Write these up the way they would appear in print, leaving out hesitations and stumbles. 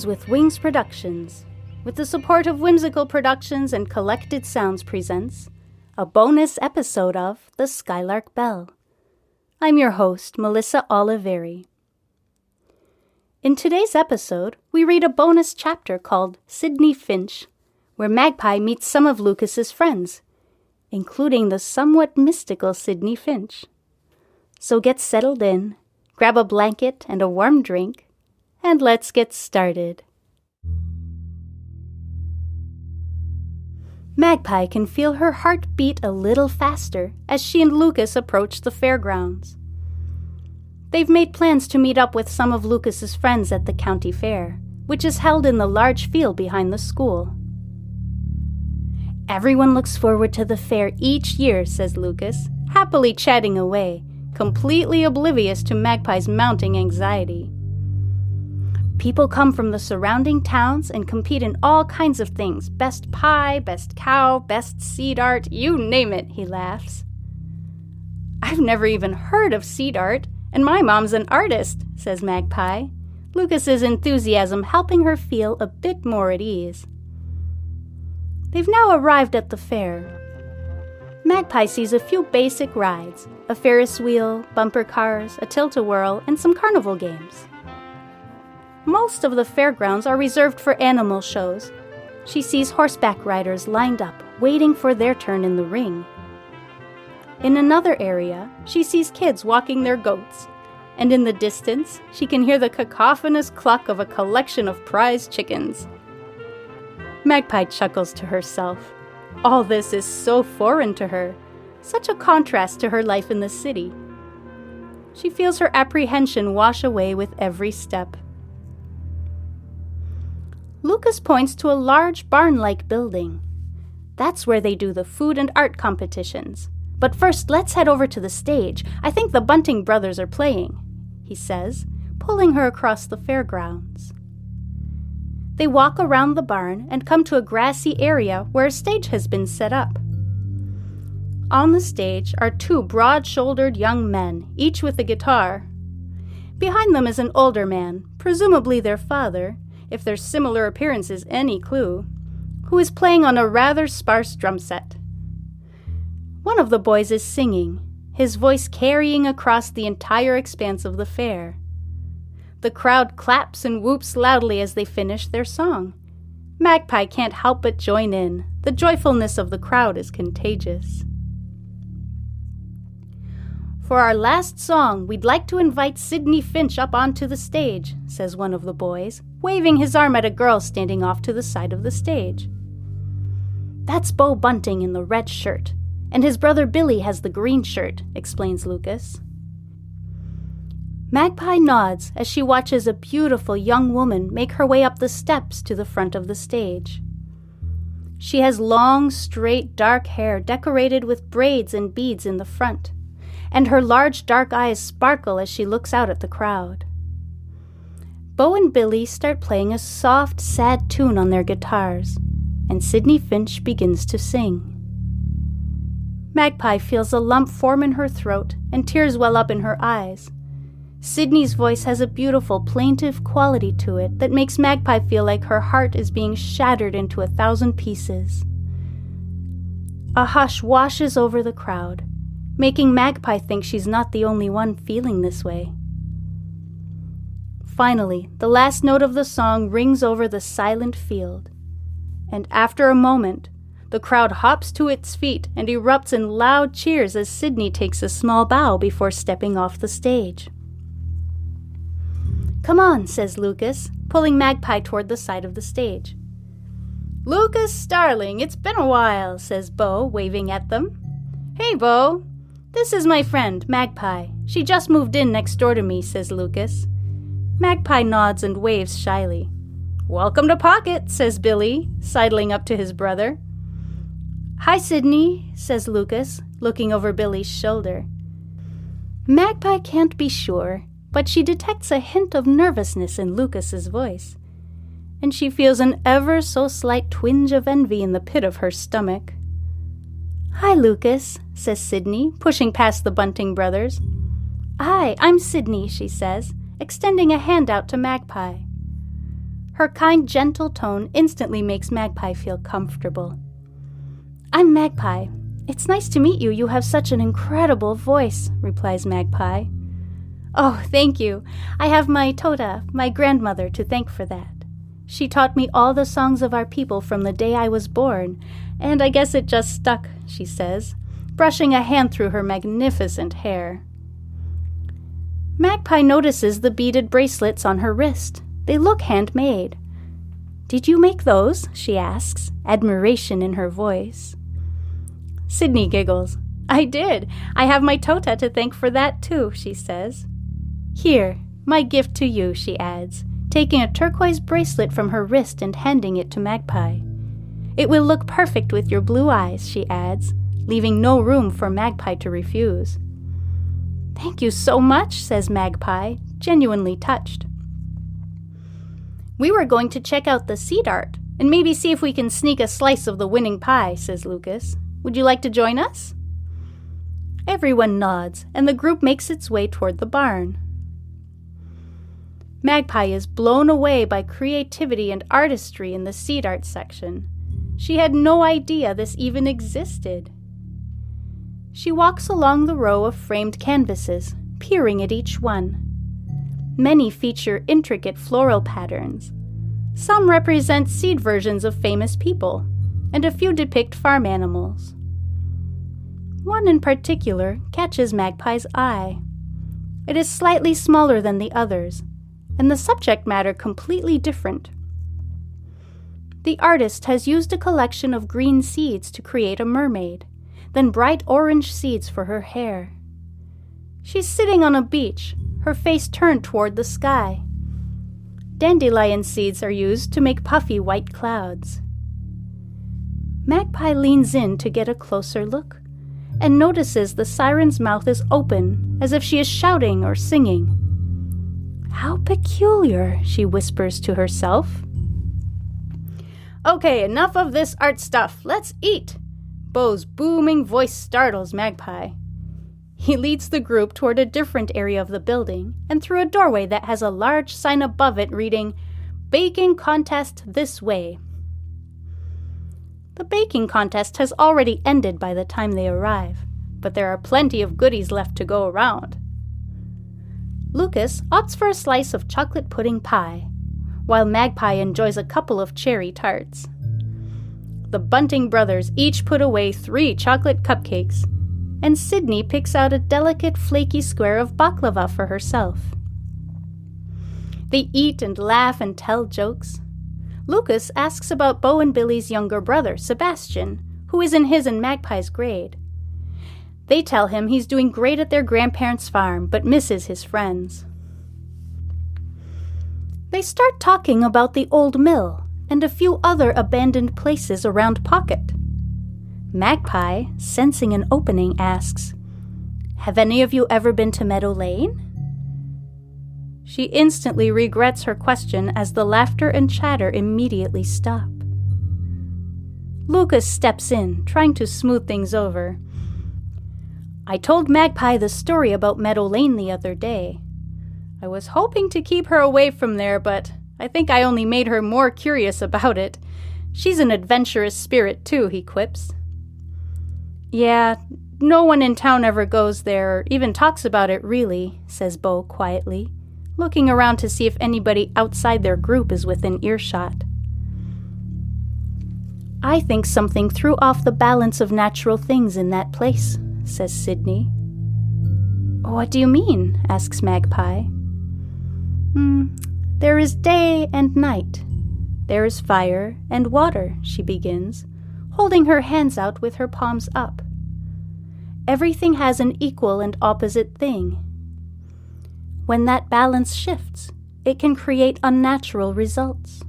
with Wings Productions, with the support of Whimsical Productions and Collected Sounds presents a bonus episode of The Skylark Bell. I'm your host, Melissa Oliveri. In today's episode, we read a bonus chapter called Sydney Finch, where Magpie meets some of Lucas's friends, including the somewhat mystical Sydney Finch. So get settled in, grab a blanket and a warm drink, and let's get started. Magpie can feel her heart beat a little faster as she and Lucas approach the fairgrounds. They've made plans to meet up with some of Lucas's friends at the county fair, which is held in the large field behind the school. Everyone looks forward to the fair each year, says Lucas, happily chatting away, completely oblivious to Magpie's mounting anxiety. People come from the surrounding towns and compete in all kinds of things. Best pie, best cow, best seed art, you name it, he laughs. I've never even heard of seed art, and my mom's an artist, says Magpie, Lucas's enthusiasm helping her feel a bit more at ease. They've now arrived at the fair. Magpie sees a few basic rides, a Ferris wheel, bumper cars, a tilt-a-whirl, and some carnival games. Most of the fairgrounds are reserved for animal shows. She sees horseback riders lined up, waiting for their turn in the ring. In another area, she sees kids walking their goats, and in the distance, she can hear the cacophonous cluck of a collection of prize chickens. Magpie chuckles to herself. All this is so foreign to her, such a contrast to her life in the city. She feels her apprehension wash away with every step. Lucas points to a large barn-like building. That's where they do the food and art competitions. But first, let's head over to the stage. I think the Bunting brothers are playing, he says, pulling her across the fairgrounds. They walk around the barn and come to a grassy area where a stage has been set up. On the stage are two broad-shouldered young men, each with a guitar. Behind them is an older man, presumably their father, if their similar appearance is any clue, who is playing on a rather sparse drum set. One of the boys is singing, his voice carrying across the entire expanse of the fair. The crowd claps and whoops loudly as they finish their song. Magpie can't help but join in. The joyfulness of the crowd is contagious. For our last song, we'd like to invite Sydney Finch up onto the stage, says one of the boys, waving his arm at a girl standing off to the side of the stage. That's Bo Bunting in the red shirt, and his brother Billy has the green shirt, explains Lucas. Magpie nods as she watches a beautiful young woman make her way up the steps to the front of the stage. She has long, straight, dark hair decorated with braids and beads in the front, and her large dark eyes sparkle as she looks out at the crowd. Bo and Billy start playing a soft, sad tune on their guitars, and Sydney Finch begins to sing. Magpie feels a lump form in her throat and tears well up in her eyes. Sydney's voice has a beautiful, plaintive quality to it that makes Magpie feel like her heart is being shattered into 1,000 pieces. A hush washes over the crowd, making Magpie think she's not the only one feeling this way. Finally, the last note of the song rings over the silent field, and after a moment, the crowd hops to its feet and erupts in loud cheers as Sydney takes a small bow before stepping off the stage. Come on, says Lucas, pulling Magpie toward the side of the stage. Lucas, Starling, it's been a while, says Bo, waving at them. Hey, Bo. This is my friend, Magpie. She just moved in next door to me, says Lucas. Magpie nods and waves shyly. Welcome to Pocket, says Billy, sidling up to his brother. Hi, Sydney, says Lucas, looking over Billy's shoulder. Magpie can't be sure, but she detects a hint of nervousness in Lucas's voice, and she feels an ever so slight twinge of envy in the pit of her stomach. Hi, Lucas, says Sydney, pushing past the Bunting brothers. Hi, I'm Sydney, she says, extending a hand out to Magpie. Her kind, gentle tone instantly makes Magpie feel comfortable. "I'm Magpie. It's nice to meet you. You have such an incredible voice," replies Magpie. "Oh, thank you. I have my Tota, my grandmother, to thank for that. She taught me all the songs of our people from the day I was born, and I guess it just stuck," she says, brushing a hand through her magnificent hair. Magpie notices the beaded bracelets on her wrist. They look handmade. "Did you make those?" she asks, admiration in her voice. Sydney giggles. "I did. I have my Tota to thank for that too," she says. "Here, my gift to you," she adds, taking a turquoise bracelet from her wrist and handing it to Magpie. "It will look perfect with your blue eyes," she adds, leaving no room for Magpie to refuse. "Thank you so much," says Magpie, genuinely touched. "We were going to check out the seed art and maybe see if we can sneak a slice of the winning pie," says Lucas. "Would you like to join us?" Everyone nods, and the group makes its way toward the barn. Magpie is blown away by creativity and artistry in the seed art section. She had no idea this even existed. She walks along the row of framed canvases, peering at each one. Many feature intricate floral patterns. Some represent seed versions of famous people, and a few depict farm animals. One in particular catches Magpie's eye. It is slightly smaller than the others, and the subject matter completely different. The artist has used a collection of green seeds to create a mermaid, then bright orange seeds for her hair. She's sitting on a beach, her face turned toward the sky. Dandelion seeds are used to make puffy white clouds. Magpie leans in to get a closer look, and notices the siren's mouth is open, as if she is shouting or singing. "How peculiar," she whispers to herself. "Okay, enough of this art stuff. Let's eat!" Bo's booming voice startles Magpie. He leads the group toward a different area of the building and through a doorway that has a large sign above it reading, "Baking Contest This Way." The baking contest has already ended by the time they arrive, but there are plenty of goodies left to go around. Lucas opts for a slice of chocolate pudding pie, while Magpie enjoys a couple of cherry tarts. The Bunting brothers each put away 3 chocolate cupcakes, and Sydney picks out a delicate flaky square of baklava for herself. They eat and laugh and tell jokes. Lucas asks about Bo and Billy's younger brother, Sebastian, who is in his and Magpie's grade. They tell him he's doing great at their grandparents' farm, but misses his friends. They start talking about the old mill and a few other abandoned places around Pocket. Magpie, sensing an opening, asks, "Have any of you ever been to Meadow Lane?" She instantly regrets her question as the laughter and chatter immediately stop. Lucas steps in, trying to smooth things over. "I told Magpie the story about Meadow Lane the other day. I was hoping to keep her away from there, but I think I only made her more curious about it. She's an adventurous spirit too," he quips. "Yeah, no one in town ever goes there or even talks about it really," says Bo quietly, looking around to see if anybody outside their group is within earshot. "I think something threw off the balance of natural things in that place," says Sydney. "What do you mean?" asks Magpie. There is day and night. There is fire and water," she begins, holding her hands out with her palms up. "Everything has an equal and opposite thing. When that balance shifts, it can create unnatural results.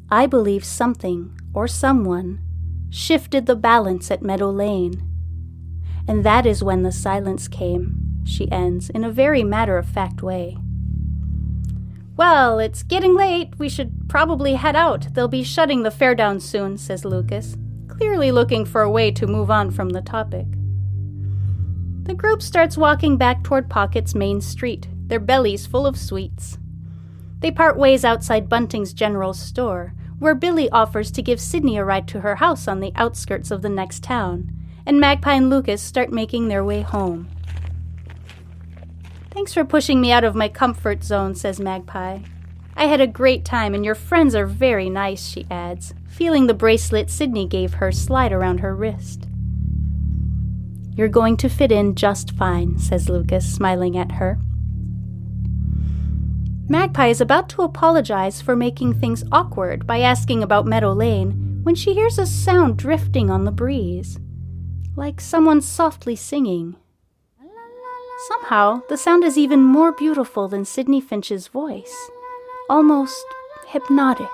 I believe something, or someone, shifted the balance at Meadow Lane. And that is when the silence came," she ends in a very matter-of-fact way. "Well, it's getting late. We should probably head out. They'll be shutting the fairgrounds soon," says Lucas, clearly looking for a way to move on from the topic. The group starts walking back toward Pocket's main street, their bellies full of sweets. They part ways outside Bunting's General Store, where Billy offers to give Sydney a ride to her house on the outskirts of the next town, and Magpie and Lucas start making their way home. "Thanks for pushing me out of my comfort zone," says Magpie. "I had a great time, and your friends are very nice," she adds, feeling the bracelet Sydney gave her slide around her wrist. "You're going to fit in just fine," says Lucas, smiling at her. Magpie is about to apologize for making things awkward by asking about Meadow Lane when she hears a sound drifting on the breeze, like someone softly singing. Somehow, the sound is even more beautiful than Sydney Finch's voice, almost hypnotic.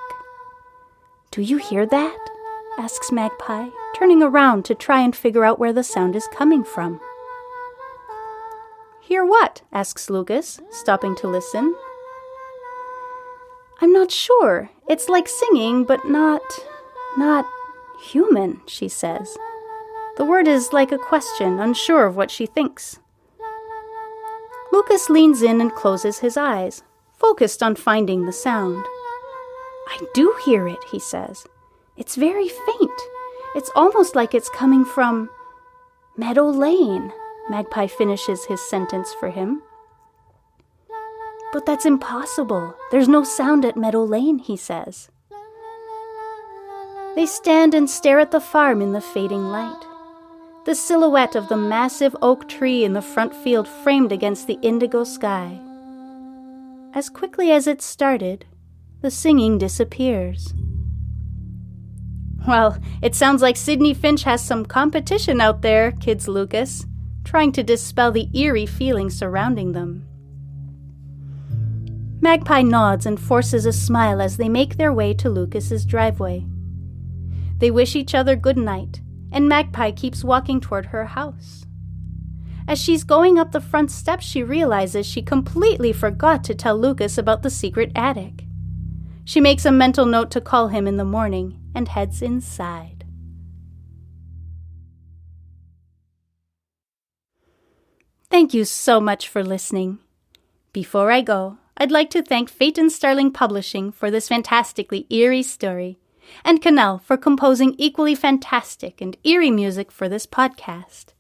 "Do you hear that?" asks Magpie, turning around to try and figure out where the sound is coming from. "Hear what?" asks Lucas, stopping to listen. "I'm not sure. It's like singing, but not human," she says. The word is like a question, unsure of what she thinks. Lucas leans in and closes his eyes, focused on finding the sound. "I do hear it," he says. "It's very faint. It's almost like it's coming from Meadow Lane." Magpie finishes his sentence for him. "But that's impossible. There's no sound at Meadow Lane," he says. They stand and stare at the farm in the fading light. The silhouette of the massive oak tree in the front field framed against the indigo sky. As quickly as it started, the singing disappears. "Well, it sounds like Sydney Finch has some competition out there," kids Lucas, trying to dispel the eerie feeling surrounding them. Magpie nods and forces a smile as they make their way to Lucas's driveway. They wish each other good night, and Magpie keeps walking toward her house. As she's going up the front steps, she realizes she completely forgot to tell Lucas about the secret attic. She makes a mental note to call him in the morning and heads inside. Thank you so much for listening. Before I go, I'd like to thank Fate and Starling Publishing for this fantastically eerie story, and Canal for composing equally fantastic and eerie music for this podcast.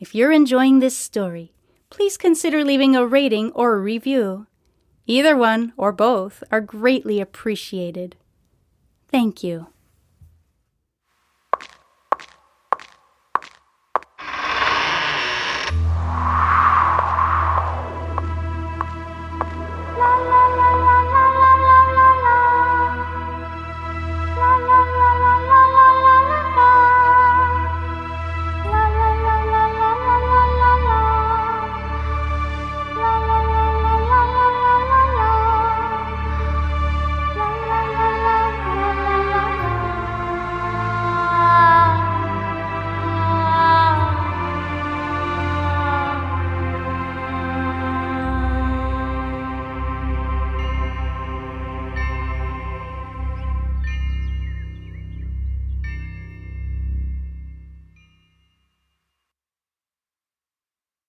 If you're enjoying this story, please consider leaving a rating or a review. Either one or both are greatly appreciated. Thank you.